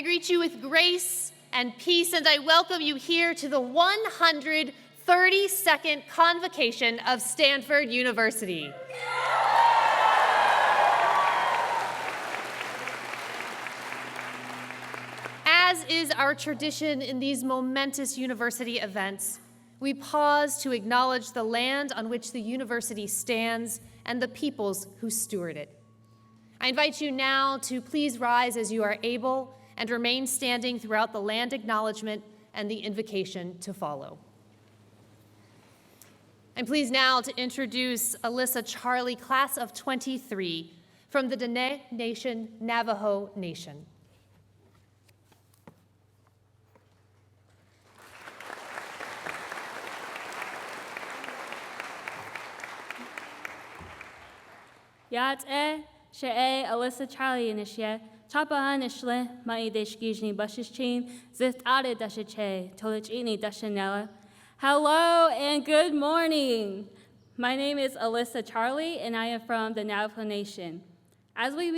I greet you with grace and peace, and I welcome you here to the 132nd Convocation of Stanford University. As is our tradition in these momentous university events, we pause to acknowledge the land on which the university stands and the peoples who steward it. I invite you now to please rise as you are able and remain standing throughout the land acknowledgement and the invocation to follow. I'm pleased now to introduce Alyssa Charlie, class of 23, from the Dene Nation, Navajo Nation. Yat she'e Alyssa Charlie inishye, chapahan ishle, ma'i deshgijni bashishchin, zift ade dashiche, tolichini dashanella. Hello and good morning. My name is Alyssa Charlie and I am from the Navajo Nation. As we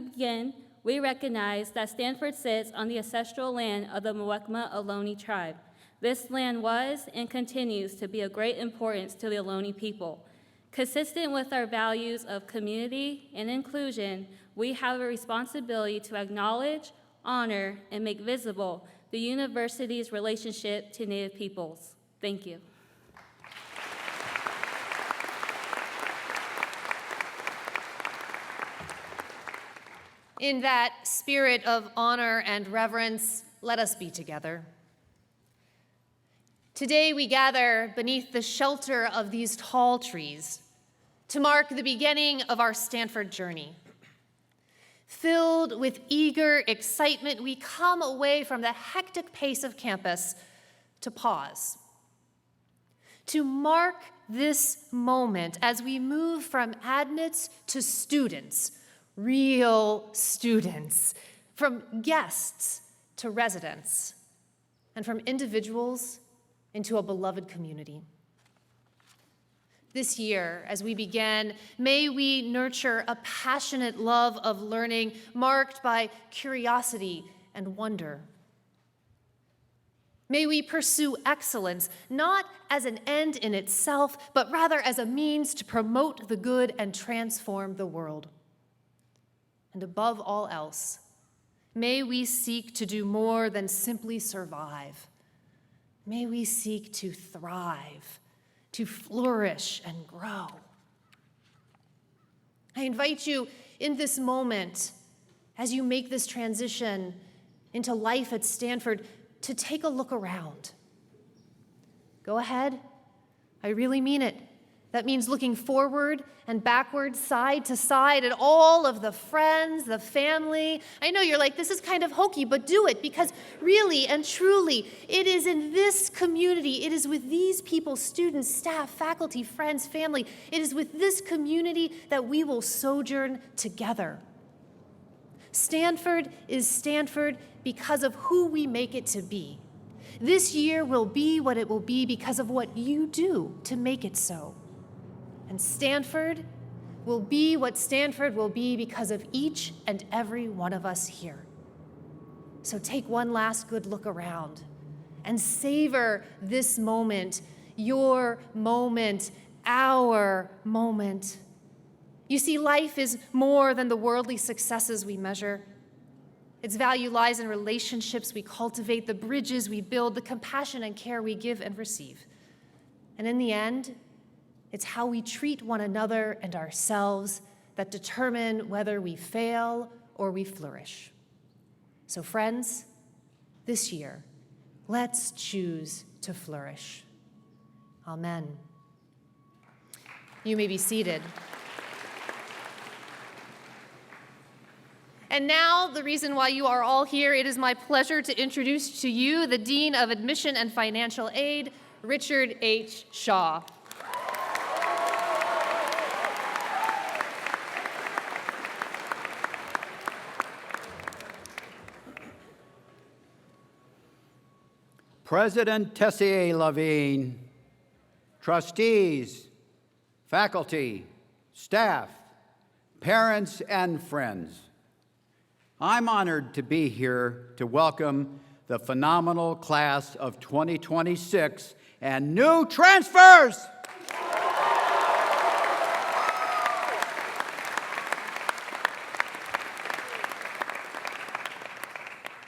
begin, we recognize that Stanford sits on the ancestral land of the Muwekma Ohlone tribe. This land was and continues to be of great importance to the Ohlone people. Consistent with our values of community and inclusion, we have a responsibility to acknowledge, honor, and make visible the university's relationship to Native peoples. Thank you. In that spirit of honor and reverence, let us be together. Today we gather beneath the shelter of these tall trees to mark the beginning of our Stanford journey. Filled with eager excitement, we come away from the hectic pace of campus to pause, to mark this moment as we move from admits to students, real students, from guests to residents, and from individuals into a beloved community. This year, as we begin, may we nurture a passionate love of learning marked by curiosity and wonder. May we pursue excellence, not as an end in itself, but rather as a means to promote the good and transform the world. And above all else, may we seek to do more than simply survive. May we seek to thrive, to flourish and grow. I invite you in this moment, as you make this transition into life at Stanford, to take a look around. Go ahead. I really mean it. That means looking forward and backward, side to side, at all of the friends, the family. I know you're like, this is kind of hokey, but do it, because really and truly, it is in this community, it is with these people, students, staff, faculty, friends, family, it is with this community that we will sojourn together. Stanford is Stanford because of who we make it to be. This year will be what it will be because of what you do to make it so. And Stanford will be what Stanford will be because of each and every one of us here. So take one last good look around and savor this moment, your moment, our moment. You see, life is more than the worldly successes we measure. Its value lies in relationships we cultivate, the bridges we build, the compassion and care we give and receive. And in the end, it's how we treat one another and ourselves that determine whether we fail or we flourish. So friends, this year, let's choose to flourish. Amen. You may be seated. And now, the reason why you are all here, it is my pleasure to introduce to you the Dean of Admission and Financial Aid, Richard H. Shaw. President Tessier-Lavigne, trustees, faculty, staff, parents, and friends, I'm honored to be here to welcome the phenomenal class of 2026 and new transfers.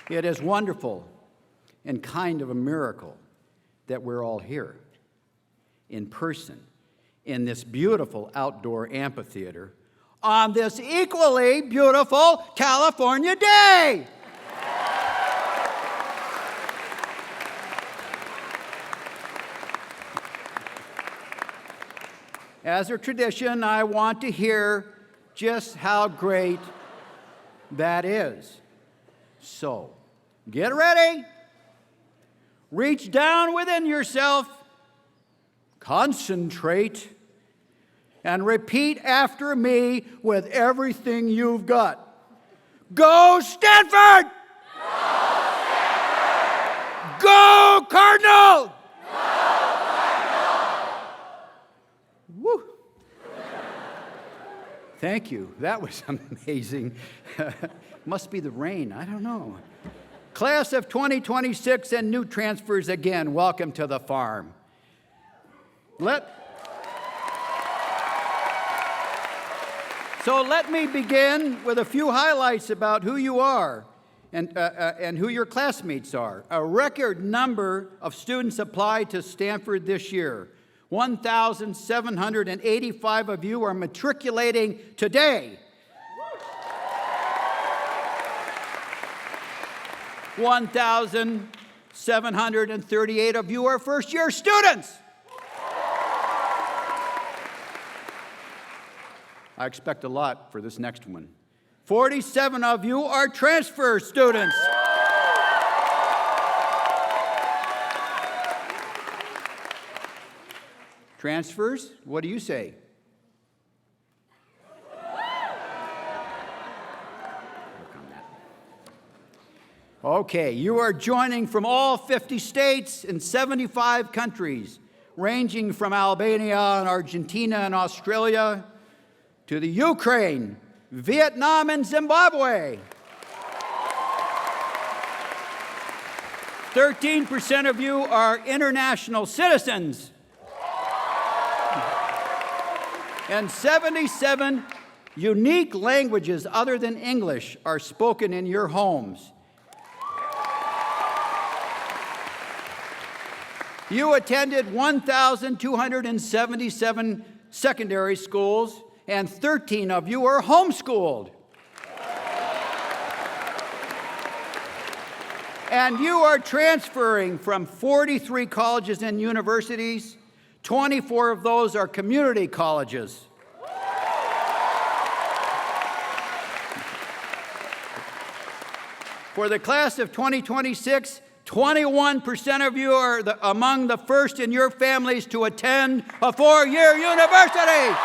It is wonderful and kind of a miracle that we're all here in person in this beautiful outdoor amphitheater on this equally beautiful California day. As a tradition, I want to hear just how great that is. So, get ready. Reach down within yourself, concentrate, and repeat after me with everything you've got. Go Stanford! Go Stanford! Go Cardinal! Go Cardinal! Woo! Thank you. That was amazing. Must be the rain. I don't know. Class of 2026 and new transfers again, welcome to the farm. So let me begin with a few highlights about who you are and who your classmates are. A record number of students applied to Stanford this year. 1,785 of you are matriculating today. 1,738 of you are first-year students. I expect a lot for this next one. 47 of you are transfer students. Transfers, what do you say? Okay, you are joining from all 50 states and 75 countries, ranging from Albania and Argentina and Australia to the Ukraine, Vietnam, and Zimbabwe. 13% of you are international citizens. And 77 unique languages other than English are spoken in your homes. You attended 1,277 secondary schools, and 13 of you are homeschooled. And you are transferring from 43 colleges and universities. 24 of those are community colleges. For the class of 2026, 21% of you are among the first in your families to attend a four-year university.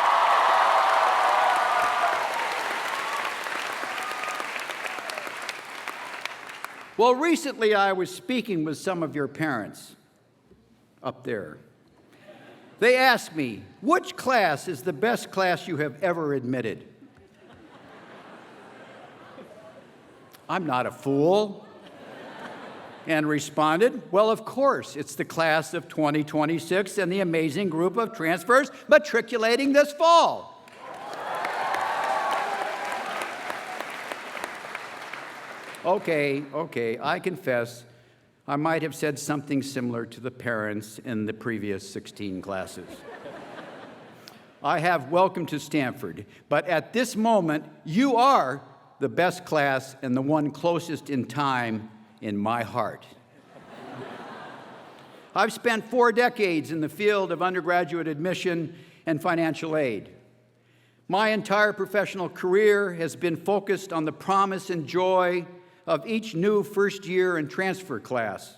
Well, recently I was speaking with some of your parents up there. They asked me, which class is the best class you have ever admitted? I'm not a fool. And responded, well, of course, it's the class of 2026 and the amazing group of transfers matriculating this fall. Okay, I confess, I might have said something similar to the parents in the previous 16 classes. I have welcome to Stanford, but at this moment, you are the best class and the one closest in time in my heart. I've spent 4 decades in the field of undergraduate admission and financial aid. My entire professional career has been focused on the promise and joy of each new first-year and transfer class.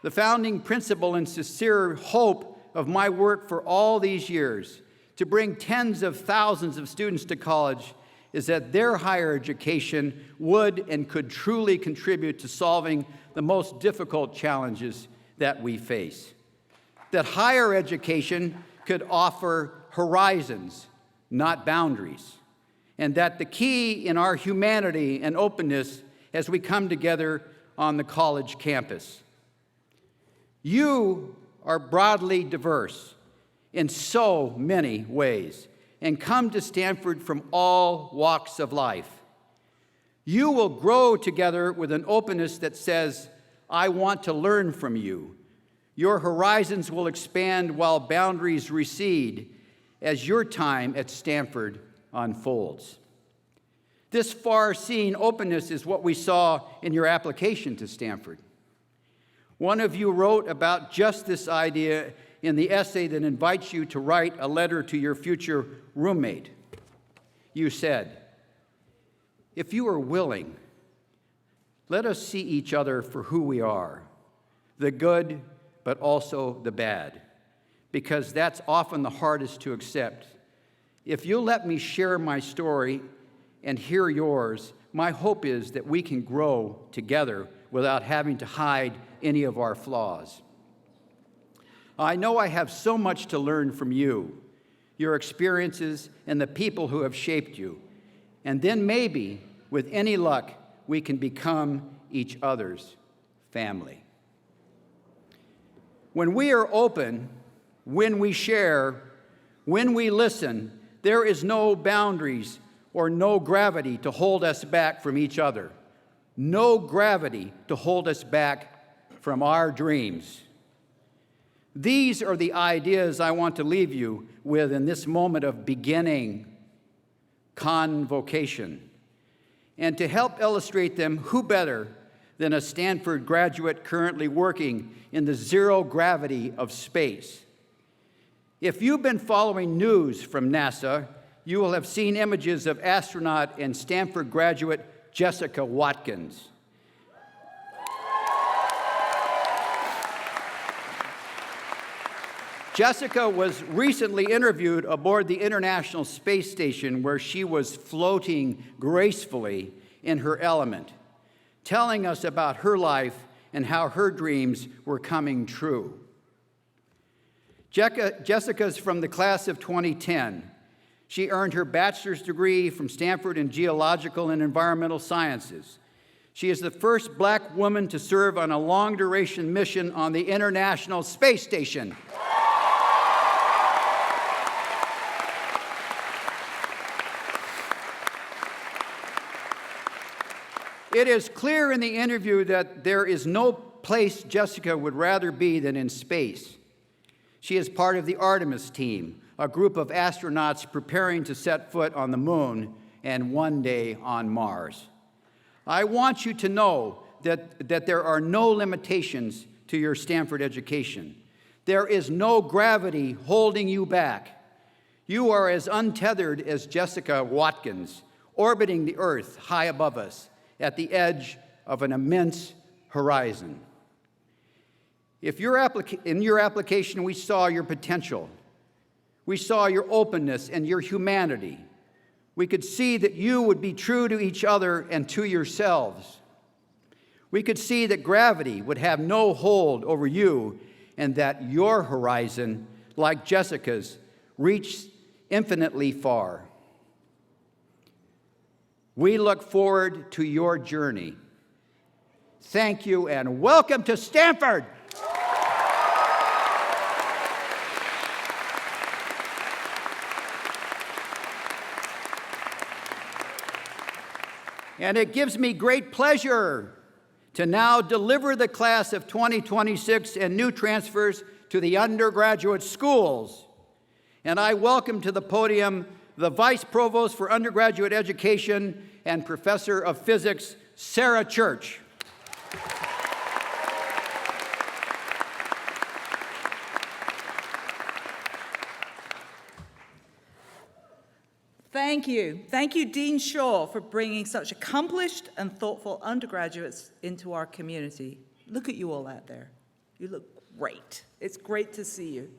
The founding principle and sincere hope of my work for all these years to bring tens of thousands of students to college is that their higher education would and could truly contribute to solving the most difficult challenges that we face. That higher education could offer horizons, not boundaries, and that the key in our humanity and openness as we come together on the college campus. You are broadly diverse in so many ways and come to Stanford from all walks of life. You will grow together with an openness that says, I want to learn from you. Your horizons will expand while boundaries recede as your time at Stanford unfolds. This far-seeing openness is what we saw in your application to Stanford. One of you wrote about just this idea in the essay that invites you to write a letter to your future roommate. You said, if you are willing, let us see each other for who we are, the good, but also the bad, because that's often the hardest to accept. If you'll let me share my story and hear yours, my hope is that we can grow together without having to hide any of our flaws. I know I have so much to learn from you, your experiences, and the people who have shaped you. And then maybe, with any luck, we can become each other's family. When we are open, when we share, when we listen, there is no boundaries or no gravity to hold us back from each other. No gravity to hold us back from our dreams. These are the ideas I want to leave you with in this moment of beginning convocation. And to help illustrate them, who better than a Stanford graduate currently working in the zero gravity of space? If you've been following news from NASA, you will have seen images of astronaut and Stanford graduate Jessica Watkins. Jessica was recently interviewed aboard the International Space Station, where she was floating gracefully in her element, telling us about her life and how her dreams were coming true. Jessica's from the class of 2010. She earned her bachelor's degree from Stanford in geological and environmental sciences. She is the first black woman to serve on a long-duration mission on the International Space Station. It is clear in the interview that there is no place Jessica would rather be than in space. She is part of the Artemis team, a group of astronauts preparing to set foot on the moon and one day on Mars. I want you to know that there are no limitations to your Stanford education. There is no gravity holding you back. You are as untethered as Jessica Watkins, orbiting the Earth high above us, at the edge of an immense horizon. In your application, we saw your potential. We saw your openness and your humanity. We could see that you would be true to each other and to yourselves. We could see that gravity would have no hold over you and that your horizon, like Jessica's, reached infinitely far. We look forward to your journey. Thank you and welcome to Stanford! And it gives me great pleasure to now deliver the class of 2026 and new transfers to the undergraduate schools. And I welcome to the podium the Vice Provost for Undergraduate Education and Professor of Physics, Sarah Church. Thank you. Thank you, Dean Shaw, for bringing such accomplished and thoughtful undergraduates into our community. Look at you all out there. You look great. It's great to see you.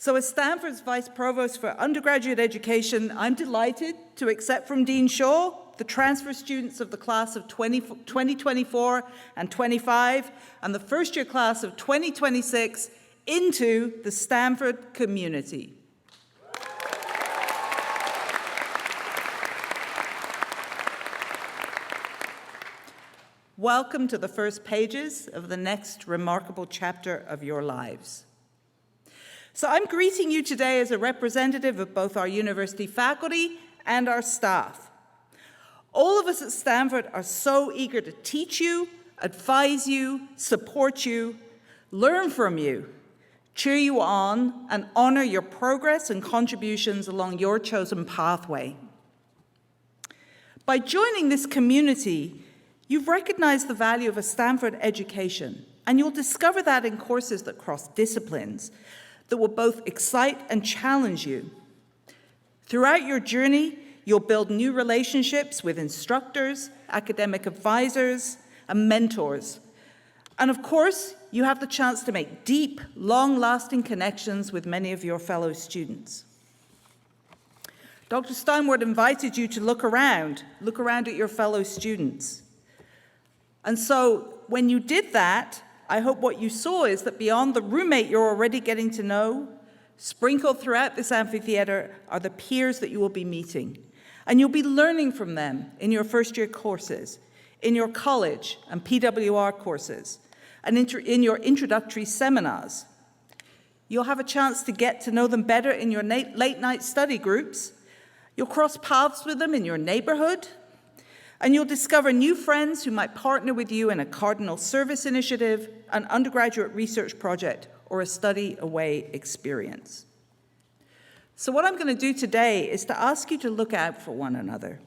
So as Stanford's Vice Provost for Undergraduate Education, I'm delighted to accept from Dean Shaw the transfer students of the class of 2024 and 25 and the first-year class of 2026 into the Stanford community. Welcome to the first pages of the next remarkable chapter of your lives. So I'm greeting you today as a representative of both our university faculty and our staff. All of us at Stanford are so eager to teach you, advise you, support you, learn from you, cheer you on, and honor your progress and contributions along your chosen pathway. By joining this community, you've recognized the value of a Stanford education, and you'll discover that in courses that cross disciplines, that will both excite and challenge you. Throughout your journey, you'll build new relationships with instructors, academic advisors, and mentors. And of course, you have the chance to make deep, long-lasting connections with many of your fellow students. Dr. Steinwart invited you to look around at your fellow students. And so when you did that, I hope what you saw is that beyond the roommate you're already getting to know, sprinkled throughout this amphitheater are the peers that you will be meeting. And you'll be learning from them in your first-year courses, in your college and PWR courses, and in your introductory seminars. You'll have a chance to get to know them better in your late-night study groups. You'll cross paths with them in your neighborhood, and you'll discover new friends who might partner with you in a Cardinal Service Initiative, an undergraduate research project, or a study away experience. So what I'm going to do today is to ask you to look out for one another,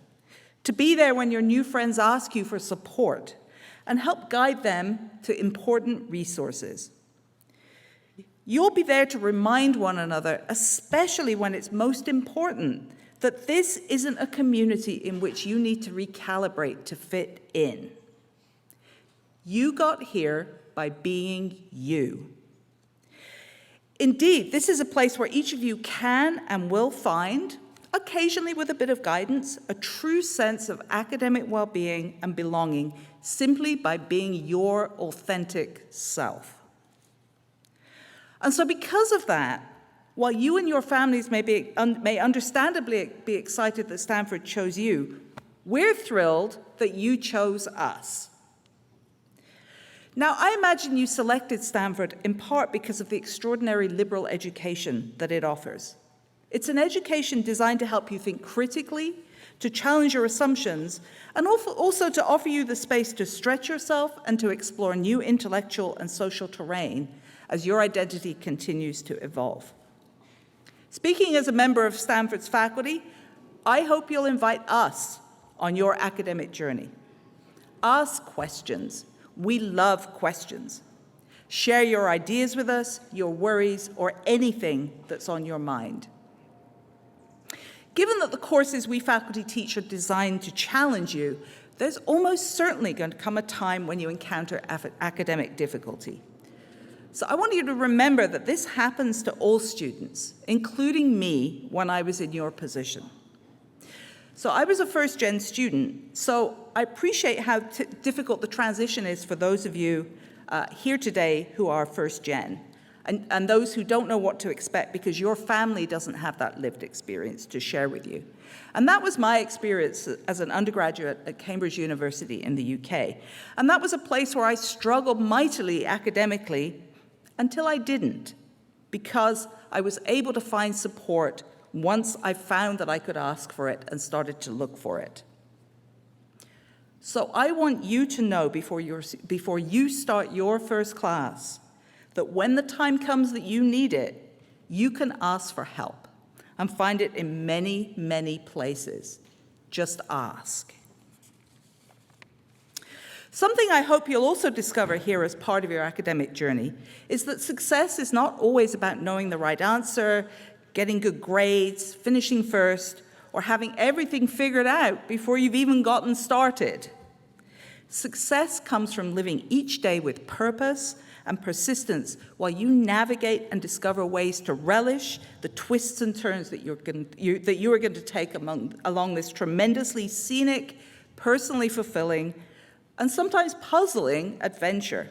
to be there when your new friends ask you for support, and help guide them to important resources. You'll be there to remind one another, especially when it's most important, that this isn't a community in which you need to recalibrate to fit in. You got here by being you. Indeed, this is a place where each of you can and will find, occasionally with a bit of guidance, a true sense of academic well-being and belonging simply by being your authentic self. And so because of that, while you and your families may understandably be excited that Stanford chose you, we're thrilled that you chose us. Now, I imagine you selected Stanford in part because of the extraordinary liberal education that it offers. It's an education designed to help you think critically, to challenge your assumptions, and also to offer you the space to stretch yourself and to explore new intellectual and social terrain as your identity continues to evolve. Speaking as a member of Stanford's faculty, I hope you'll invite us on your academic journey. Ask questions. We love questions. Share your ideas with us, your worries, or anything that's on your mind. Given that the courses we faculty teach are designed to challenge you, there's almost certainly going to come a time when you encounter academic difficulty. So I want you to remember that this happens to all students, including me when I was in your position. So I was a first-gen student, so I appreciate how difficult the transition is for those of you here today who are first-gen, and those who don't know what to expect because your family doesn't have that lived experience to share with you. And that was my experience as an undergraduate at Cambridge University in the UK. And that was a place where I struggled mightily academically until I didn't, because I was able to find support once I found that I could ask for it and started to look for it. So I want you to know before you start your first class that when the time comes that you need it, you can ask for help and find it in many, many places. Just ask. Something I hope you'll also discover here as part of your academic journey is that success is not always about knowing the right answer, getting good grades, finishing first, or having everything figured out before you've even gotten started. Success comes from living each day with purpose and persistence while you navigate and discover ways to relish the twists and turns that you are going to take along this tremendously scenic, personally fulfilling, and sometimes puzzling adventure.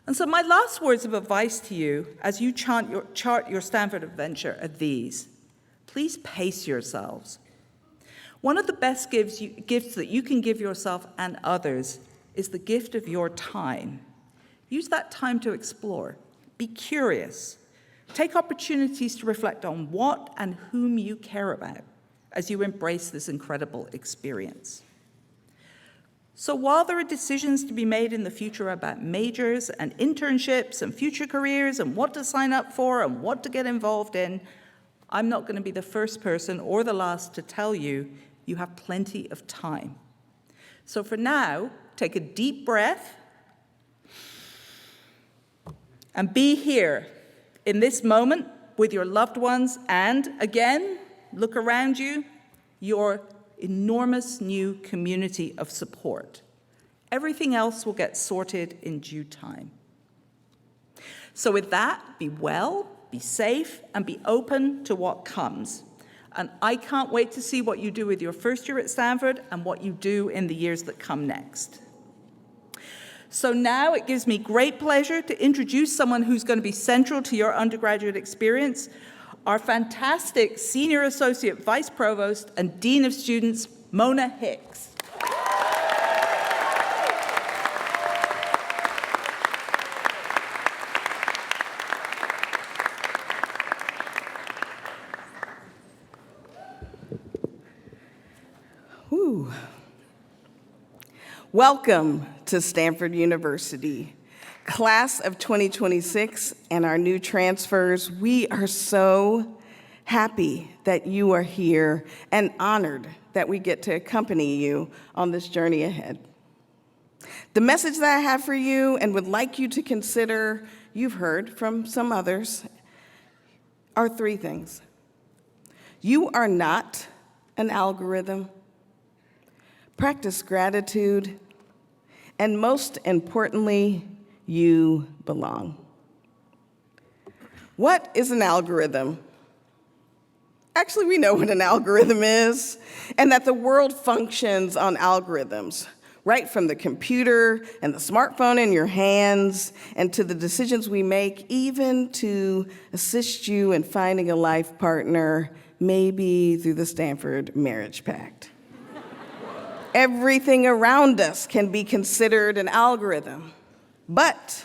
And so my last words of advice to you as you chart your Stanford adventure are these. Please pace yourselves. One of the best gifts that you can give yourself and others is the gift of your time. Use that time to explore. Be curious. Take opportunities to reflect on what and whom you care about as you embrace this incredible experience. So while there are decisions to be made in the future about majors and internships and future careers and what to sign up for and what to get involved in, I'm not going to be the first person or the last to tell you you have plenty of time. So for now, take a deep breath and be here in this moment with your loved ones, and again, look around you, your enormous new community of support. Everything else will get sorted in due time. So with that, be well, be safe, and be open to what comes. And I can't wait to see what you do with your first year at Stanford and what you do in the years that come next. So now it gives me great pleasure to introduce someone who's going to be central to your undergraduate experience, our fantastic Senior Associate Vice Provost and Dean of Students, Mona Hicks. Whew. Welcome to Stanford University. Class of 2026 and our new transfers, we are so happy that you are here and honored that we get to accompany you on this journey ahead. The message that I have for you and would like you to consider, you've heard from some others, are three things. You are not an algorithm. Practice gratitude, and most importantly, you belong. What is an algorithm? Actually, we know what an algorithm is, and that the world functions on algorithms, right from the computer and the smartphone in your hands, and to the decisions we make, even to assist you in finding a life partner, maybe through the Stanford Marriage Pact. Everything around us can be considered an algorithm, but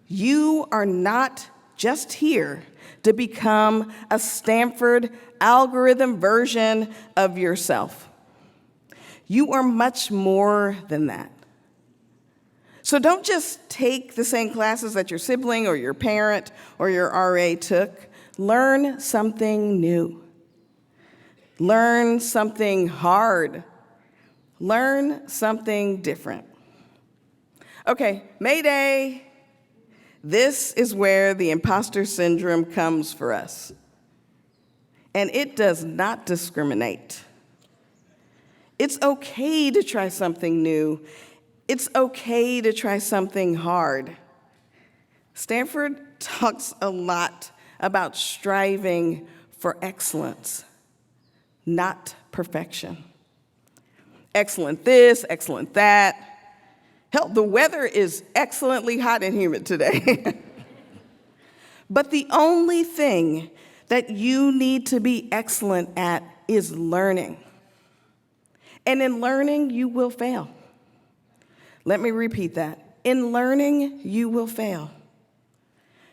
you are not just here to become a Stanford algorithm version of yourself. You are much more than that. So don't just take the same classes that your sibling or your parent or your RA took. Learn something new. Learn something hard. Learn something different. Okay, Mayday. This is where the imposter syndrome comes for us. And it does not discriminate. It's okay to try something new. It's okay to try something hard. Stanford talks a lot about striving for excellence, not perfection. Excellent this, excellent that. Hell, the weather is excellently hot and humid today. But the only thing that you need to be excellent at is learning. And in learning, you will fail. Let me repeat that. In learning, you will fail.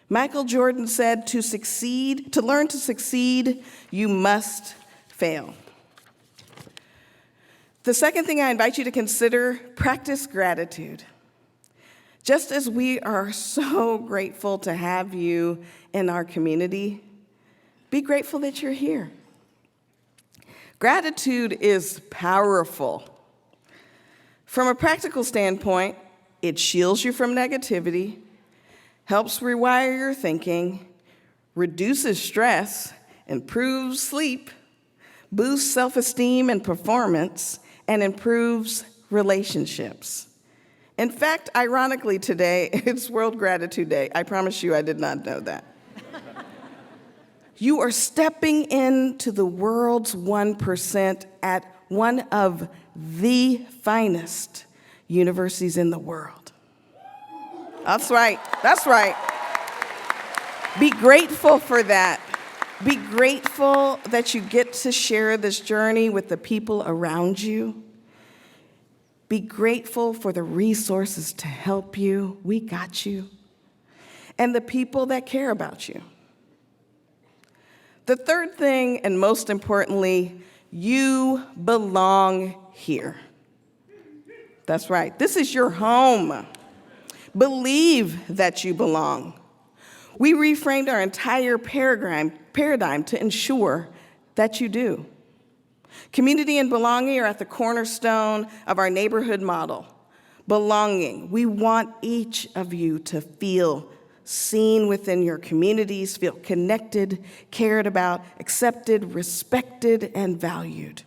Michael Jordan said, to learn to succeed, you must fail. The second thing I invite you to consider, practice gratitude. Just as we are so grateful to have you in our community, be grateful that you're here. Gratitude is powerful. From a practical standpoint, it shields you from negativity, helps rewire your thinking, reduces stress, improves sleep, boosts self-esteem and performance, and improves relationships. In fact, ironically today, it's World Gratitude Day. I promise you I did not know that. You are stepping into the world's 1% at one of the finest universities in the world. That's right, that's right. Be grateful for that. Be grateful that you get to share this journey with the people around you. Be grateful for the resources to help you. We got you. And the people that care about you. The third thing, and most importantly, you belong here. That's right. This is your home. Believe that you belong. We reframed our entire paradigm to ensure that you do. Community and belonging are at the cornerstone of our neighborhood model. Belonging. We want each of you to feel seen within your communities, feel connected, cared about, accepted, respected, and valued.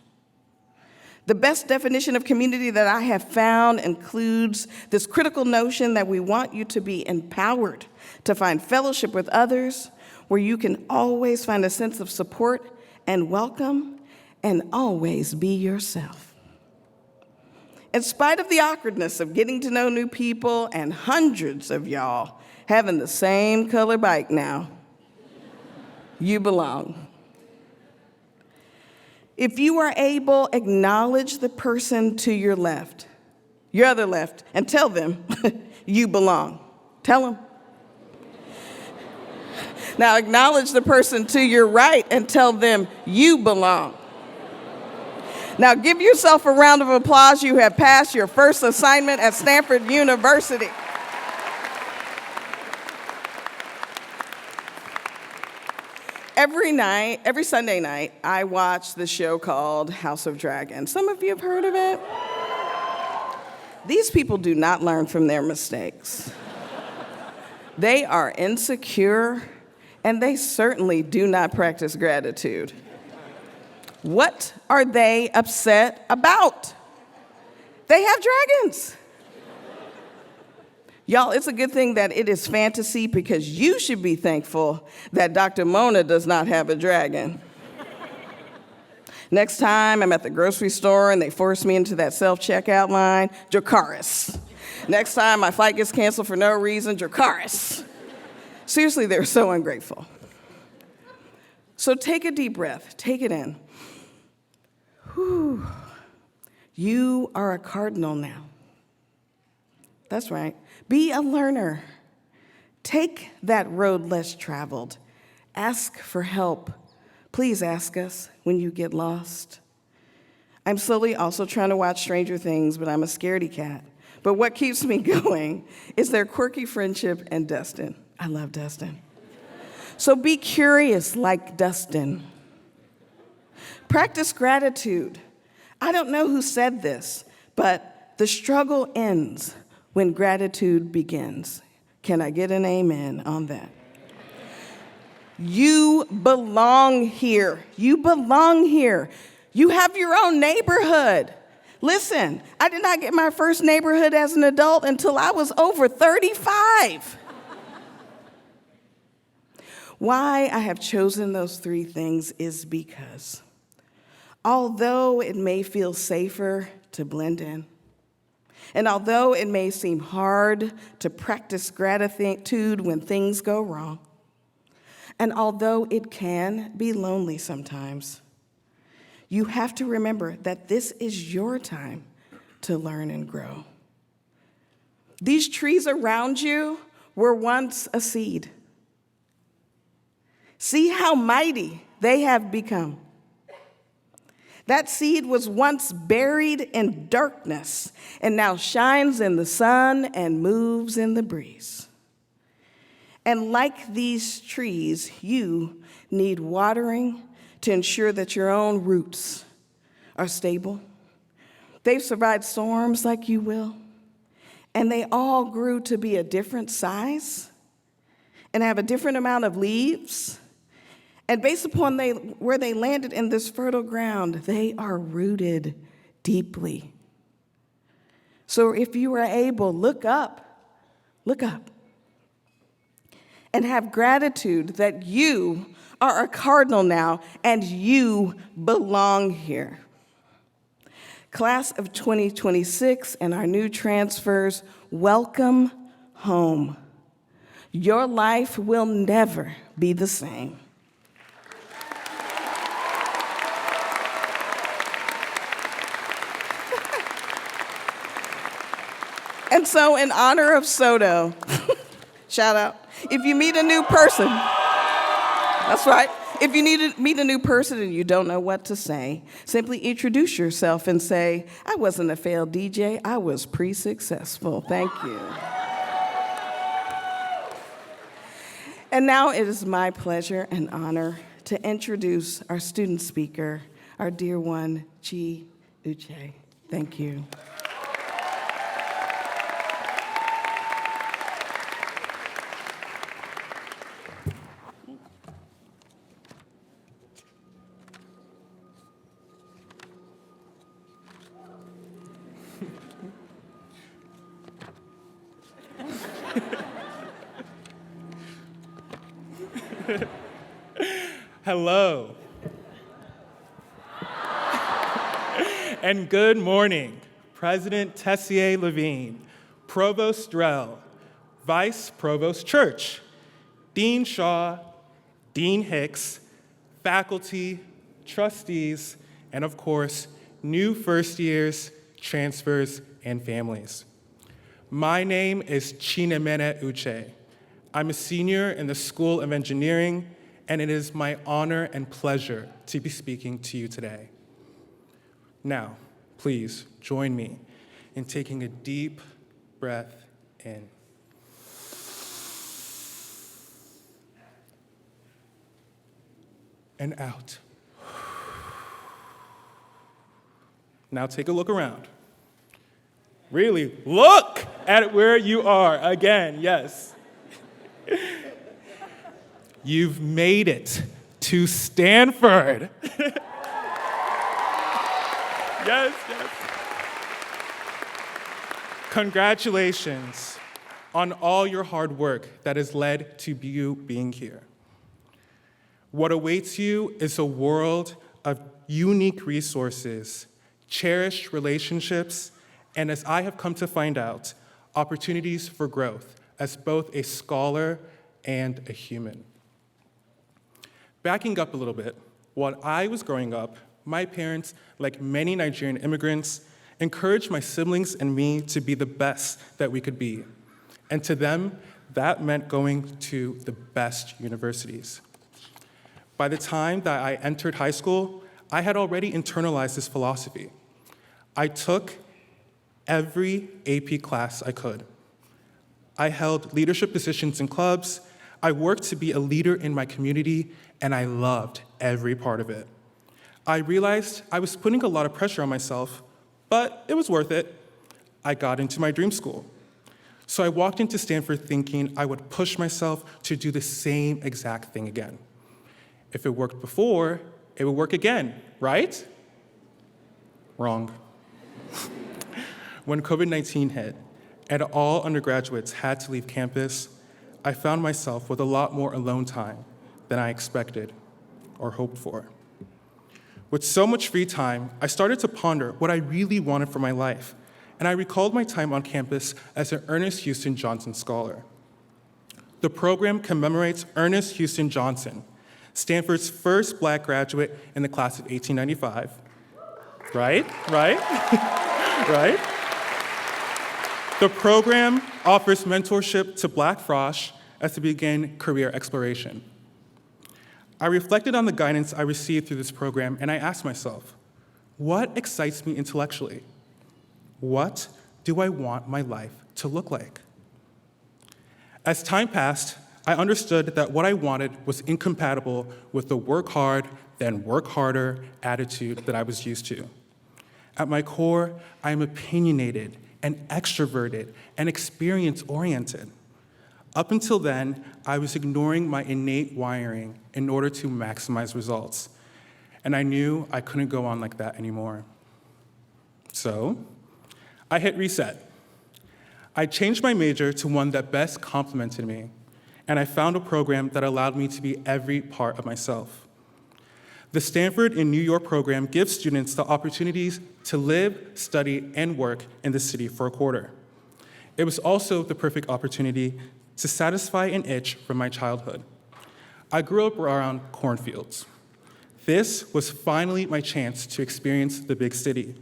The best definition of community that I have found includes this critical notion that we want you to be empowered to find fellowship with others, where you can always find a sense of support and welcome, and always be yourself. In spite of the awkwardness of getting to know new people and hundreds of y'all having the same color bike now, you belong. If you are able, acknowledge the person to your left, your other left, and tell them you belong. Tell them. Now acknowledge the person to your right and tell them you belong. Now give yourself a round of applause. You have passed your first assignment at Stanford University. Every Sunday night, I watch the show called House of Dragons. Some of you have heard of it. These people do not learn from their mistakes. They are insecure, and they certainly do not practice gratitude. What are they upset about? They have dragons. Y'all, it's a good thing that it is fantasy, because you should be thankful that Dr. Mona does not have a dragon. Next time I'm at the grocery store and they force me into that self-checkout line, Dracarys. Next time my flight gets canceled for no reason, Dracarys. Seriously, they're so ungrateful. So take a deep breath, take it in. Whew. You are a cardinal now. That's right. Be a learner. Take that road less traveled. Ask for help. Please ask us when you get lost. I'm slowly also trying to watch Stranger Things, but I'm a scaredy cat. But what keeps me going is their quirky friendship and Dustin. I love Dustin. So be curious like Dustin. Practice gratitude. I don't know who said this, but the struggle ends when gratitude begins. Can I get an amen on that? You belong here. You belong here. You have your own neighborhood. Listen, I did not get my first neighborhood as an adult until I was over 35. Why I have chosen those three things is because although it may feel safer to blend in, and although it may seem hard to practice gratitude when things go wrong, and although it can be lonely sometimes, you have to remember that this is your time to learn and grow. These trees around you were once a seed. See how mighty they have become. That seed was once buried in darkness and now shines in the sun and moves in the breeze. And like these trees, you need watering to ensure that your own roots are stable. They've survived storms like you will, and they all grew to be a different size and have a different amount of leaves. And based upon where they landed in this fertile ground, they are rooted deeply. So if you are able, look up, and have gratitude that you are a cardinal now and you belong here. Class of 2026 and our new transfers, welcome home. Your life will never be the same. And so in honor of Soto, shout out, if you meet a new person, that's right. If you need to meet a new person and you don't know what to say, simply introduce yourself and say, I wasn't a failed DJ, I was pre-successful. Thank you. And now it is my pleasure and honor to introduce our student speaker, our dear one, Chi Uche. Thank you. Hello. And good morning, President Tessier-Lavigne, Provost Drell, Vice Provost Church, Dean Shaw, Dean Hicks, faculty, trustees, and of course, new first years, transfers, and families. My name is Chinemene Uche. I'm a senior in the School of Engineering, and it is my honor and pleasure to be speaking to you today. Now, please join me in taking a deep breath in. And out. Now take a look around. Really, look at where you are again, yes. You've made it to Stanford. Yes. Congratulations on all your hard work that has led to you being here. What awaits you is a world of unique resources, cherished relationships, and as I have come to find out, opportunities for growth as both a scholar and a human. Backing up a little bit, while I was growing up, my parents, like many Nigerian immigrants, encouraged my siblings and me to be the best that we could be. And to them, that meant going to the best universities. By the time that I entered high school, I had already internalized this philosophy. I took every AP class I could. I held leadership positions in clubs, I worked to be a leader in my community, and I loved every part of it. I realized I was putting a lot of pressure on myself, but it was worth it. I got into my dream school. So I walked into Stanford thinking I would push myself to do the same exact thing again. If it worked before, it would work again, right? Wrong. When COVID-19 hit, and all undergraduates had to leave campus, I found myself with a lot more alone time than I expected or hoped for. With so much free time, I started to ponder what I really wanted for my life, and I recalled my time on campus as an Ernest Houston Johnson Scholar. The program commemorates Ernest Houston Johnson, Stanford's first Black graduate in the class of 1895. Right? Right? The program offers mentorship to Black frosh as they begin career exploration. I reflected on the guidance I received through this program, and I asked myself, what excites me intellectually? What do I want my life to look like? As time passed, I understood that what I wanted was incompatible with the work hard, then work harder attitude that I was used to. At my core, I am opinionated and extroverted and experience-oriented. Up until then, I was ignoring my innate wiring in order to maximize results. And I knew I couldn't go on like that anymore. So, I hit reset. I changed my major to one that best complemented me, and I found a program that allowed me to be every part of myself. The Stanford in New York program gives students the opportunities to live, study, and work in the city for a quarter. It was also the perfect opportunity to satisfy an itch from my childhood. I grew up around cornfields. This was finally my chance to experience the big city.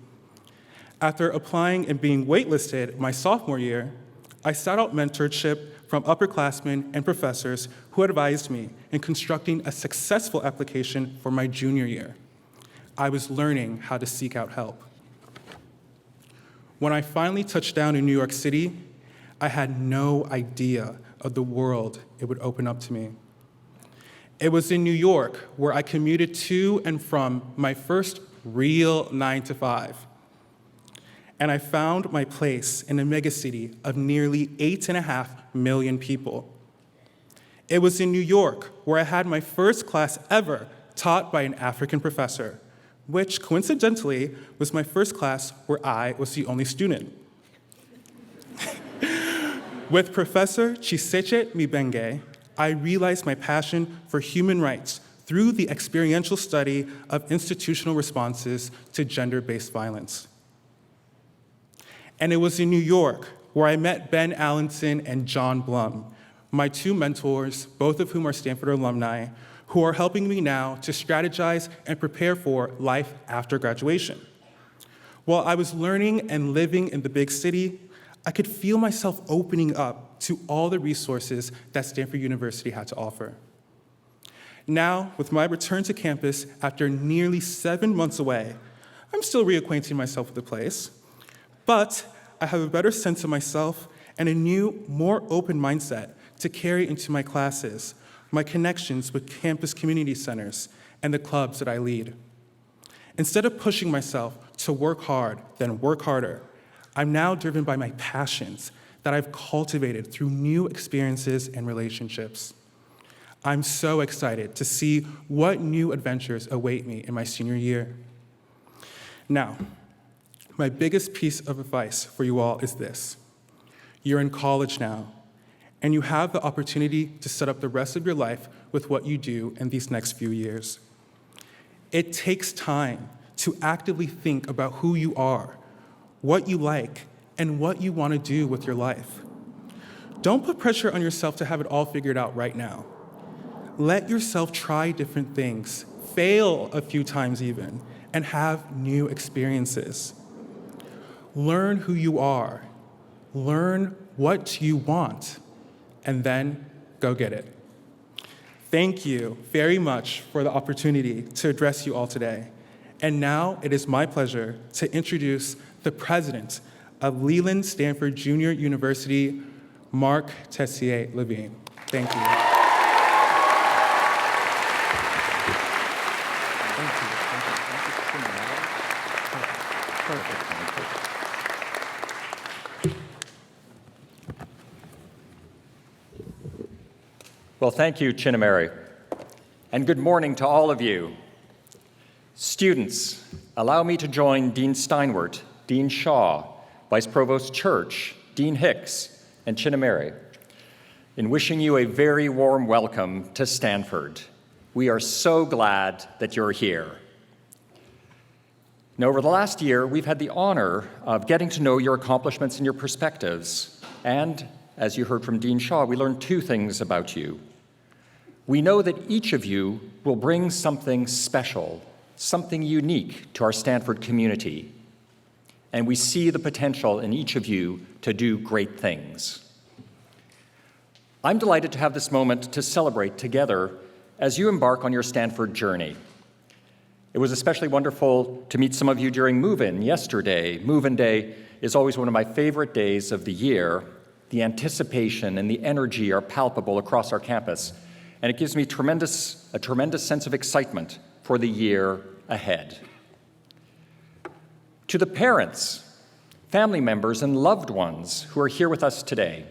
After applying and being waitlisted my sophomore year, I sought out mentorship from upperclassmen and professors who advised me in constructing a successful application for my junior year. I was learning how to seek out help. When I finally touched down in New York City, I had no idea of the world it would open up to me. It was in New York where I commuted to and from my first real 9-to-5. And I found my place in a megacity of nearly 8.5 million people. It was in New York where I had my first class ever taught by an African professor, which coincidentally was my first class where I was the only student. With Professor Chiseche Mibenge, I realized my passion for human rights through the experiential study of institutional responses to gender-based violence. And it was in New York where I met Ben Allenson and John Blum, my two mentors, both of whom are Stanford alumni, who are helping me now to strategize and prepare for life after graduation. While I was learning and living in the big city, I could feel myself opening up to all the resources that Stanford University had to offer. Now, with my return to campus after nearly 7 months away, I'm still reacquainting myself with the place, but I have a better sense of myself and a new, more open mindset to carry into my classes, my connections with campus community centers, and the clubs that I lead. Instead of pushing myself to work hard, then work harder, I'm now driven by my passions that I've cultivated through new experiences and relationships. I'm so excited to see what new adventures await me in my senior year. Now, my biggest piece of advice for you all is this. You're in college now, and you have the opportunity to set up the rest of your life with what you do in these next few years. It takes time to actively think about who you are, what you like, and what you want to do with your life. Don't put pressure on yourself to have it all figured out right now. Let yourself try different things, fail a few times even, and have new experiences. Learn who you are, learn what you want, and then go get it. Thank you very much for the opportunity to address you all today. And now it is my pleasure to introduce the president of Leland Stanford Junior University, Marc Tessier-Lavigne. Thank you. Well, thank you, Chinameri, and good morning to all of you. Students, allow me to join Dean Steinwert, Dean Shaw, Vice Provost Church, Dean Hicks, and Chinameri in wishing you a very warm welcome to Stanford. We are so glad that you're here. Now, over the last year, we've had the honor of getting to know your accomplishments and your perspectives, and as you heard from Dean Shaw, we learned two things about you. We know that each of you will bring something special, something unique to our Stanford community, and we see the potential in each of you to do great things. I'm delighted to have this moment to celebrate together as you embark on your Stanford journey. It was especially wonderful to meet some of you during move-in yesterday. Move-in day is always one of my favorite days of the year. The anticipation and the energy are palpable across our campus, and it gives me a tremendous sense of excitement for the year ahead. To the parents, family members, and loved ones who are here with us today,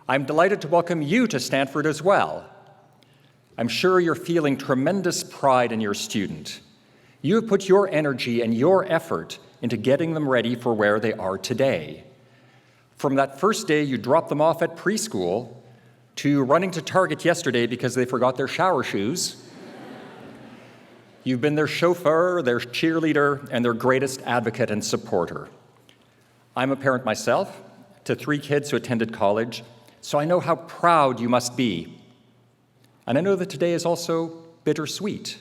I'm delighted to welcome you to Stanford as well. I'm sure you're feeling tremendous pride in your student. You have put your energy and your effort into getting them ready for where they are today. From that first day you dropped them off at preschool to running to Target yesterday because they forgot their shower shoes, you've been their chauffeur, their cheerleader, and their greatest advocate and supporter. I'm a parent myself to 3 kids who attended college, so I know how proud you must be. And I know that today is also bittersweet.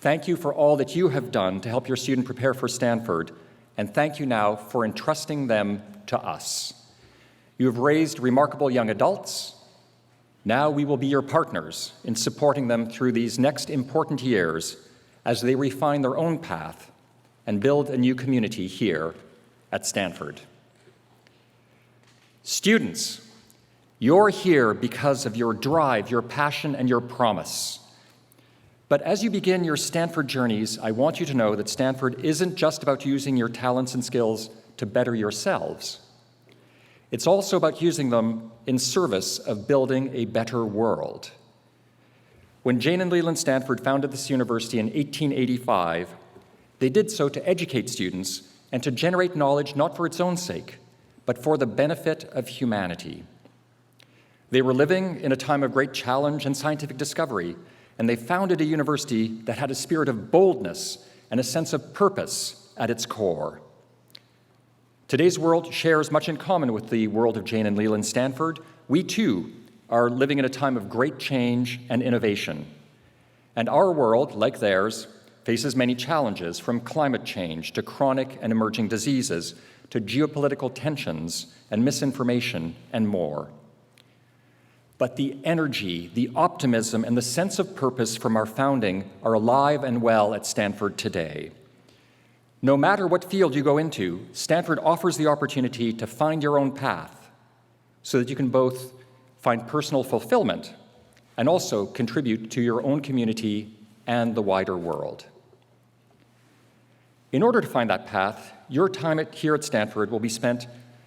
Thank you for all that you have done to help your student prepare for Stanford, and thank you now for entrusting them to us. You have raised remarkable young adults. Now we will be your partners in supporting them through these next important years as they refine their own path and build a new community here at Stanford. Students, you're here because of your drive, your passion, and your promise. But as you begin your Stanford journeys, I want you to know that Stanford isn't just about using your talents and skills to better yourselves. It's also about using them in service of building a better world. When Jane and Leland Stanford founded this university in 1885, they did so to educate students and to generate knowledge not for its own sake, but for the benefit of humanity. They were living in a time of great challenge and scientific discovery, and they founded a university that had a spirit of boldness and a sense of purpose at its core. Today's world shares much in common with the world of Jane and Leland Stanford. We, too, are living in a time of great change and innovation. And our world, like theirs, faces many challenges, from climate change to chronic and emerging diseases, to geopolitical tensions and misinformation and more. But the energy, the optimism, and the sense of purpose from our founding are alive and well at Stanford today. No matter what field you go into, Stanford offers the opportunity to find your own path so that you can both find personal fulfillment and also contribute to your own community and the wider world. In order to find that path, your time here at Stanford will be spent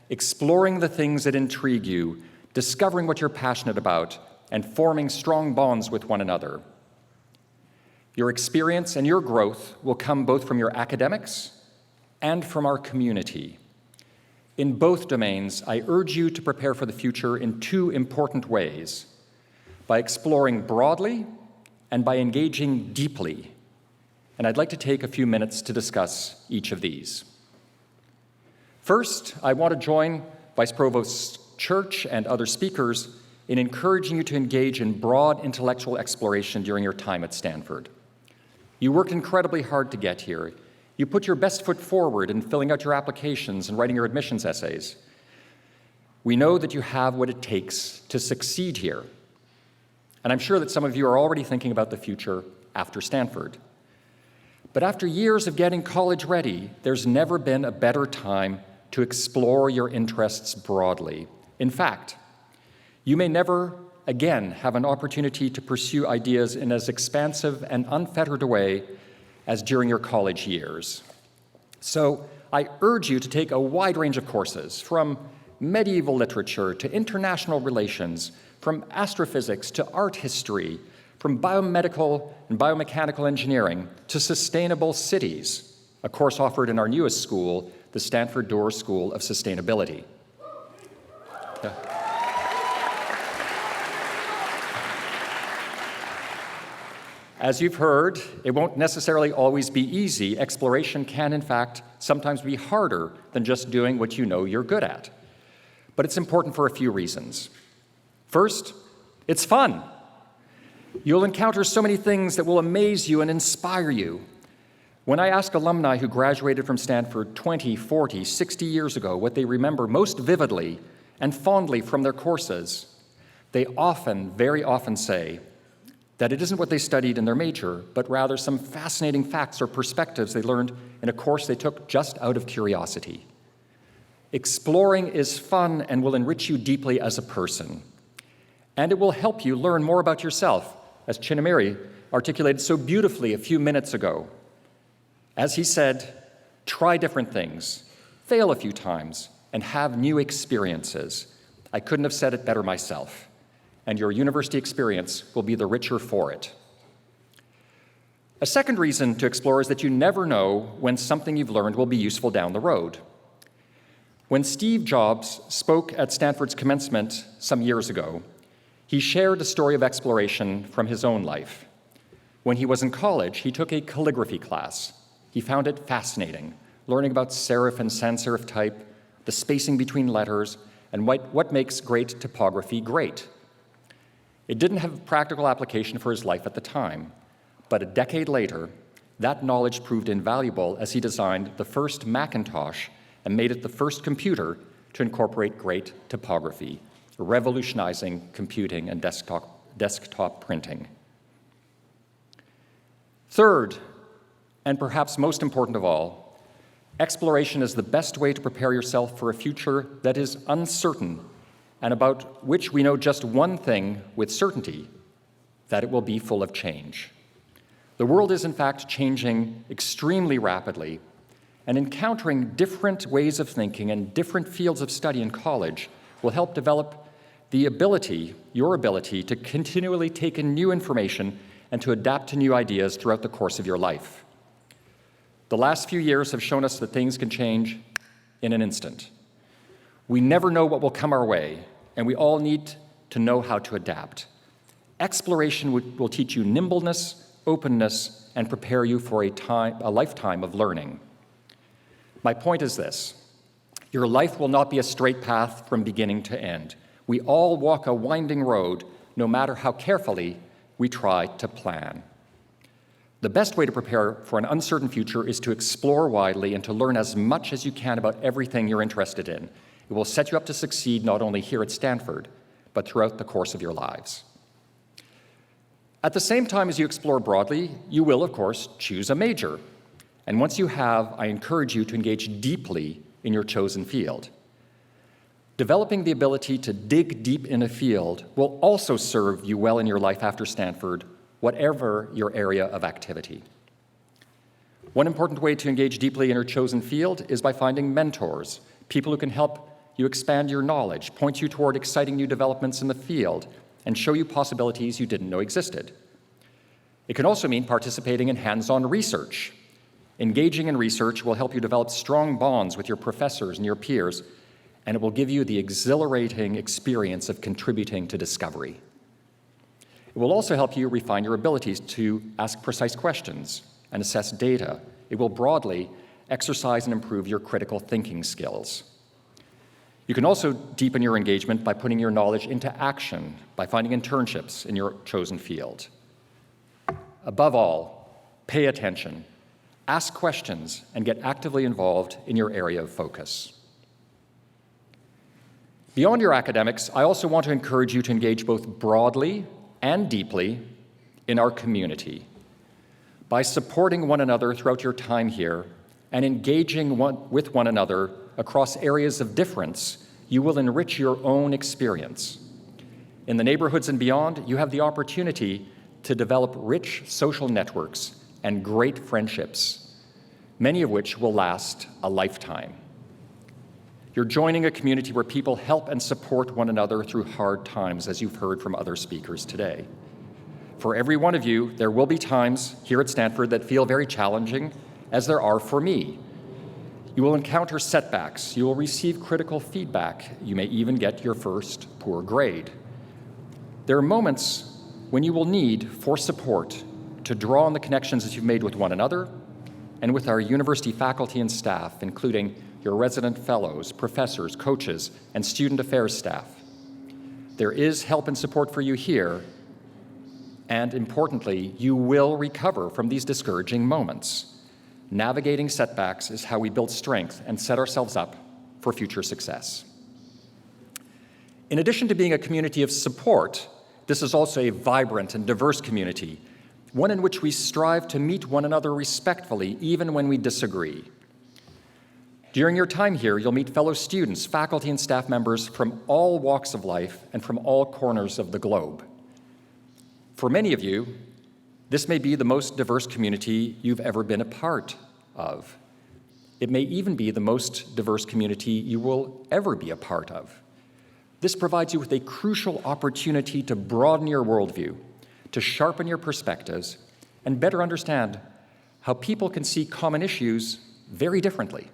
exploring the things that intrigue you, discovering what you're passionate about, and forming strong bonds with one another. Your experience and your growth will come both from your academics and from our community. In both domains, I urge you to prepare for the future in two important ways: by exploring broadly and by engaging deeply. And I'd like to take a few minutes to discuss each of these. First, I want to join Vice Provost Church and other speakers in encouraging you to engage in broad intellectual exploration during your time at Stanford. You worked incredibly hard to get here. You put your best foot forward in filling out your applications and writing your admissions essays. We know that you have what it takes to succeed here. And I'm sure that some of you are already thinking about the future after Stanford. But after years of getting college ready, there's never been a better time to explore your interests broadly. In fact, you may never again have an opportunity to pursue ideas in as expansive and unfettered a way as during your college years. So I urge you to take a wide range of courses, from medieval literature to international relations, from astrophysics to art history, from biomedical and biomechanical engineering to sustainable cities, a course offered in our newest school, the Stanford Doerr School of Sustainability. As you've heard, it won't necessarily always be easy. Exploration can, in fact, sometimes be harder than just doing what you know you're good at. But it's important for a few reasons. First, it's fun. You'll encounter so many things that will amaze you and inspire you. When I ask alumni who graduated from Stanford 20, 40, 60 years ago what they remember most vividly and fondly from their courses, they often, very often say that it isn't what they studied in their major, but rather some fascinating facts or perspectives they learned in a course they took just out of curiosity. Exploring is fun and will enrich you deeply as a person. And it will help you learn more about yourself, as Chinamiri articulated so beautifully a few minutes ago. As he said, try different things, fail a few times, and have new experiences. I couldn't have said it better myself. And your university experience will be the richer for it. A second reason to explore is that you never know when something you've learned will be useful down the road. When Steve Jobs spoke at Stanford's commencement some years ago, he shared a story of exploration from his own life. When he was in college, he took a calligraphy class. He found it fascinating, learning about serif and sans serif type, the spacing between letters, and what makes great typography great. It didn't have practical application for his life at the time, but a decade later, That knowledge proved invaluable as he designed the first Macintosh and made it the first computer to incorporate great typography, revolutionizing computing and desktop printing. Third, and perhaps most important of all, exploration is the best way to prepare yourself for a future that is uncertain and about which we know just one thing with certainty, that it will be full of change. The world is in fact changing extremely rapidly, and encountering different ways of thinking and different fields of study in college will help develop the ability, your ability, to continually take in new information and to adapt to new ideas throughout the course of your life. The last few years have shown us that things can change in an instant. We never know what will come our way, and we all need to know how to adapt. Exploration will teach you nimbleness, openness, and prepare you for a lifetime of learning. My point is this: your life will not be a straight path from beginning to end. We all walk a winding road, no matter how carefully we try to plan. The best way to prepare for an uncertain future is to explore widely and to learn as much as you can about everything you're interested in. It will set you up to succeed not only here at Stanford, but throughout the course of your lives. At the same time as you explore broadly, you will, of course, choose a major. And once you have, I encourage you to engage deeply in your chosen field. Developing the ability to dig deep in a field will also serve you well in your life after Stanford, whatever your area of activity. One important way to engage deeply in your chosen field is by finding mentors, people who can help you expand your knowledge, point you toward exciting new developments in the field, and show you possibilities you didn't know existed. It can also mean participating in hands-on research. Engaging in research will help you develop strong bonds with your professors and your peers, and it will give you the exhilarating experience of contributing to discovery. It will also help you refine your abilities to ask precise questions and assess data. It will broadly exercise and improve your critical thinking skills. You can also deepen your engagement by putting your knowledge into action, by finding internships in your chosen field. Above all, pay attention, ask questions, and get actively involved in your area of focus. Beyond your academics, I also want to encourage you to engage both broadly and deeply in our community. By supporting one another throughout your time here and engaging with one another across areas of difference, you will enrich your own experience. In the neighborhoods and beyond, you have the opportunity to develop rich social networks and great friendships, many of which will last a lifetime. You're joining a community where people help and support one another through hard times, as you've heard from other speakers today. For every one of you, there will be times here at Stanford that feel very challenging, as there are for me. You will encounter setbacks. You will receive critical feedback. You may even get your first poor grade. There are moments when you will need, for support, to draw on the connections that you've made with one another and with our university faculty and staff, including your resident fellows, professors, coaches, and student affairs staff. There is help and support for you here, and importantly, you will recover from these discouraging moments. Navigating setbacks is how we build strength and set ourselves up for future success. In addition to being a community of support, this is also a vibrant and diverse community, one in which we strive to meet one another respectfully, even when we disagree. During your time here, you'll meet fellow students, faculty, and staff members from all walks of life and from all corners of the globe. For many of you, this may be the most diverse community you've ever been a part of. It may even be the most diverse community you will ever be a part of. This provides you with a crucial opportunity to broaden your worldview, to sharpen your perspectives, and better understand how people can see common issues very differently.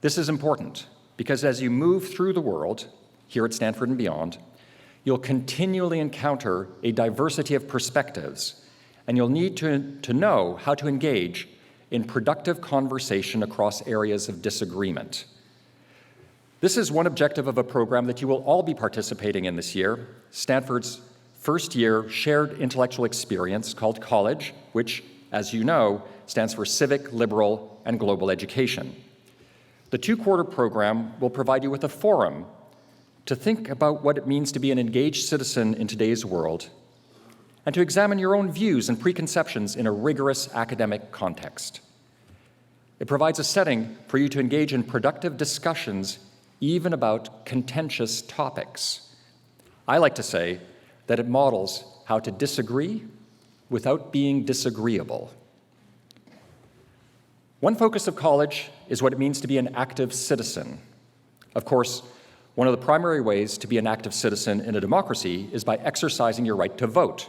This is important because as you move through the world, here at Stanford and beyond, you'll continually encounter a diversity of perspectives, and you'll need to know how to engage in productive conversation across areas of disagreement. This is one objective of a program that you will all be participating in this year, Stanford's first-year shared intellectual experience called College, which, as you know, stands for Civic, Liberal, and Global Education. The two-quarter program will provide you with a forum to think about what it means to be an engaged citizen in today's world and to examine your own views and preconceptions in a rigorous academic context. It provides a setting for you to engage in productive discussions even about contentious topics. I like to say that it models how to disagree without being disagreeable. One focus of college is what it means to be an active citizen. Of course, one of the primary ways to be an active citizen in a democracy is by exercising your right to vote.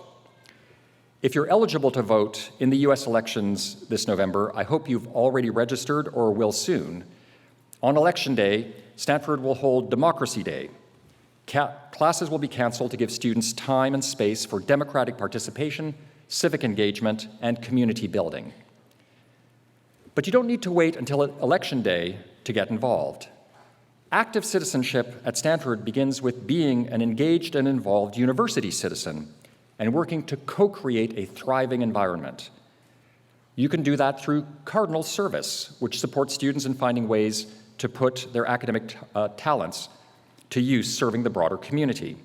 If you're eligible to vote in the US elections this November, I hope you've already registered or will soon. On Election Day, Stanford will hold Democracy Day. Classes will be canceled to give students time and space for democratic participation, civic engagement, and community building. But you don't need to wait until Election Day to get involved. Active citizenship at Stanford begins with being an engaged and involved university citizen and working to co-create a thriving environment. You can do that through Cardinal Service, which supports students in finding ways to put their academic talents to use serving the broader community.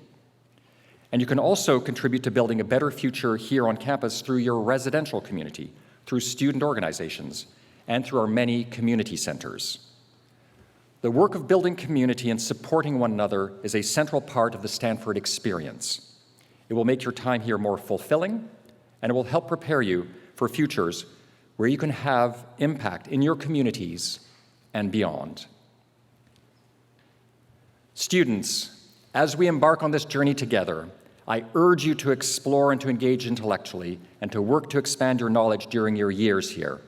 And you can also contribute to building a better future here on campus through your residential community, through student organizations, and through our many community centers. The work of building community and supporting one another is a central part of the Stanford experience. It will make your time here more fulfilling, and it will help prepare you for futures where you can have impact in your communities and beyond. Students, as we embark on this journey together, I urge you to explore and to engage intellectually and to work to expand your knowledge during your years here.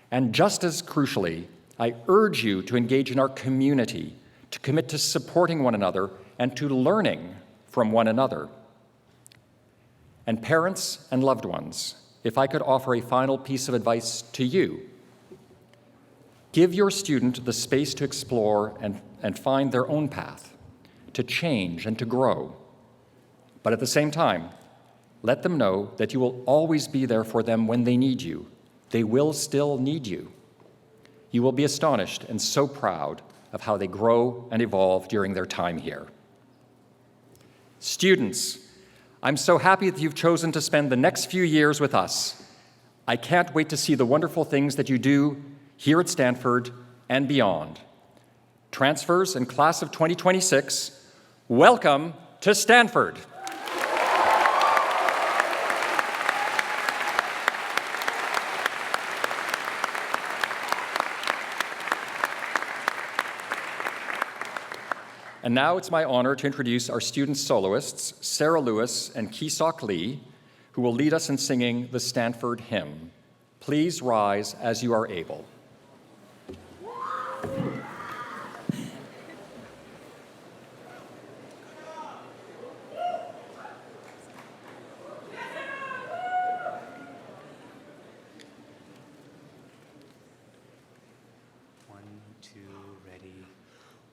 And just as crucially, I urge you to engage in our community, to commit to supporting one another and to learning from one another. And parents and loved ones, if I could offer a final piece of advice to you, give your student the space to explore and find their own path, to change and to grow. But at the same time, let them know that you will always be there for them when they need you. They will still need you. You will be astonished and so proud of how they grow and evolve during their time here. Students, I'm so happy that you've chosen to spend the next few years with us. I can't wait to see the wonderful things that you do here at Stanford and beyond. Transfers and class of 2026, welcome to Stanford. And now it's my honor to introduce our student soloists, Sarah Lewis and Ki-Sok Lee, who will lead us in singing the Stanford Hymn. Please rise as you are able.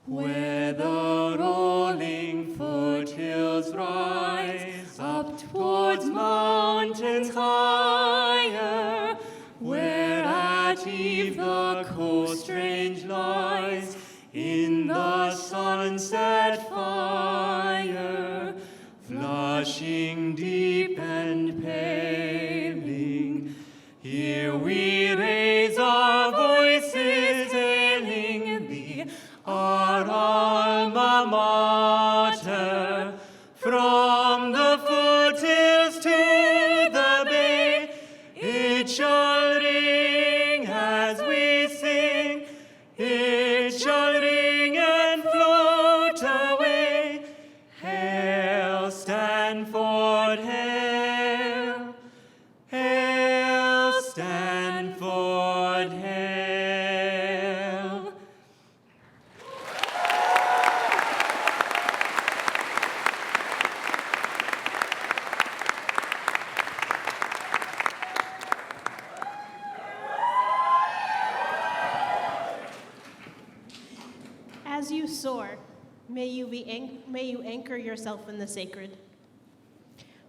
Where the rolling foothills rise up towards mountains higher, where at eve the coast range lies in the sunset fire, flushing deep and paling, here we raise our voices hailing thee, our alma mater, from the foothills to the bay, it shall ring as we sing, it shall ring and float away. Hail Stanford, hail, hail Stanford, hail. As you soar, may you anchor yourself in the sacred.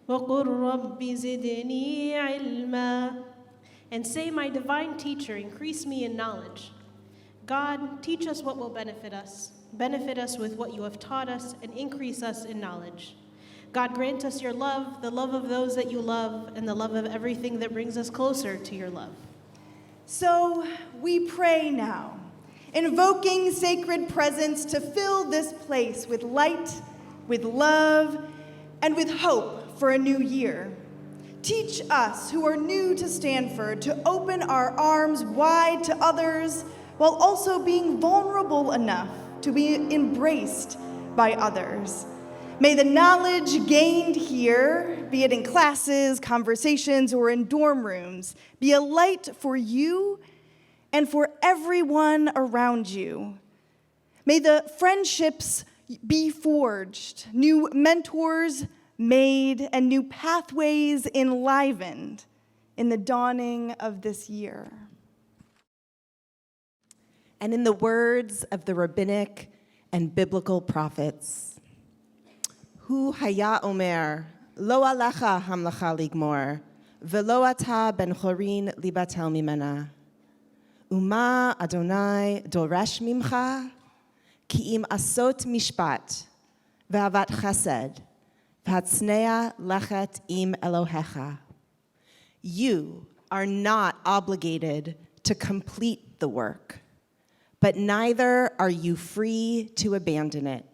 وقل رب زدني علما and say, "My divine teacher, increase me in knowledge." God, teach us what will benefit us. Benefit us with what you have taught us, and increase us in knowledge. God, grant us your love, the love of those that you love, and the love of everything that brings us closer to your love. So we pray now, invoking sacred presence to fill this place with light, with love, and with hope for a new year. Teach us who are new to Stanford to open our arms wide to others while also being vulnerable enough to be embraced by others. May the knowledge gained here, be it in classes, conversations, or in dorm rooms, be a light for you and for everyone around you. May the friendships be forged, new mentors made, and new pathways enlivened in the dawning of this year. And in the words of the rabbinic and biblical prophets, Hu haya omer, lo alecha hamlacha ligmor, velo ata ben chorin libatel mimena. Uma Adonai doresh mimcha, ki im asot mishpat, ve'avat chesed, ve'hatznea lechet im Elohecha. You are not obligated to complete the work, but neither are you free to abandon it.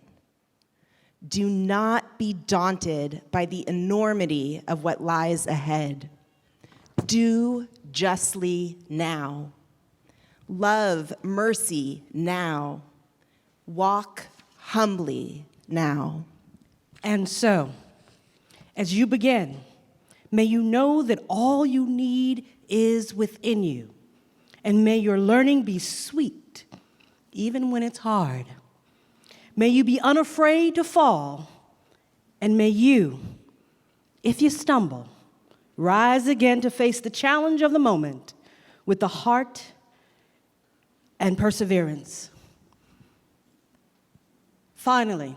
Do not be daunted by the enormity of what lies ahead. Do justly now. Love mercy now. Walk humbly now. And so, as you begin, may you know that all you need is within you. And may your learning be sweet, even when it's hard. May you be unafraid to fall. And may you, if you stumble, rise again to face the challenge of the moment with the heart and perseverance. Finally,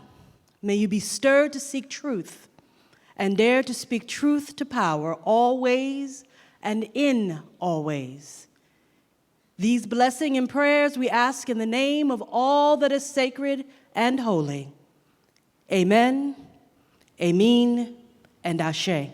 may you be stirred to seek truth and dare to speak truth to power always and in all ways. These blessings and prayers we ask in the name of all that is sacred and holy. Amen, amen, and ashe.